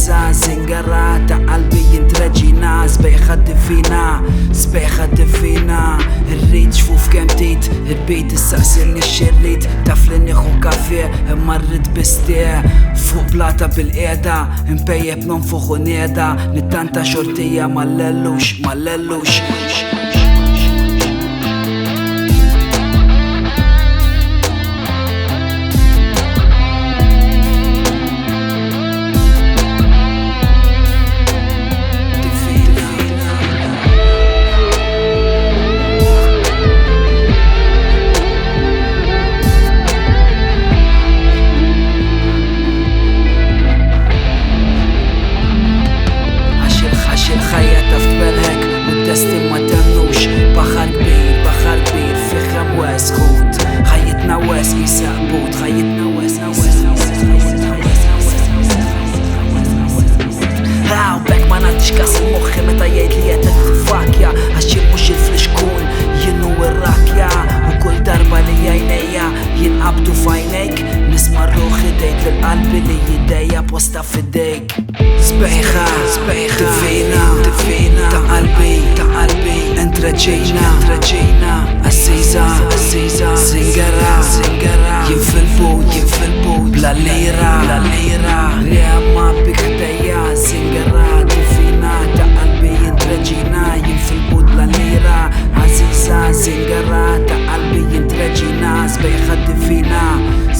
عزيزة زنجرة ta' qalbi jintreġina sbejħa divina, sbejħa divina. Irrid xfuf kem tit, irbit issaqsilni xirrit, taf li nieħu kafè imma rrid bistie. Fuq blata bil-qiegħda, impejjeb nonfuħ u nieda, nittanta xortija mal-lellux, mal-lellux. الخيا تفتبلهك والدستي ما تمنوش بحر كبير في خمواس خوت خيتنا واس يساق بوت خيتنا واس هاو باك ما نعطيش كاس المخ متى يدلي تتفاكيا هالشي مش الفلشكون ينو الراكيا وكل ضربة لي عينيا ينقبضوا في عينيك نسمع الروح ايديك للقلب اللي يديا بوسطة في ايديك سبيخة دفينا ta' qalbi انترجينا عزيزة زنجرة jien fil-but bla lira riemma bik ħdejja zingara difina ta' qalbi jintreġina jien fil-but bla lira عزيزة زنجرة ta' qalbi jintreġina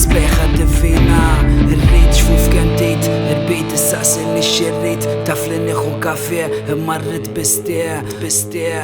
sbejħa divina irrid xfuf kemm tit irbit issaqsilni xirrit taf li nieħu kafè imma rrid bistie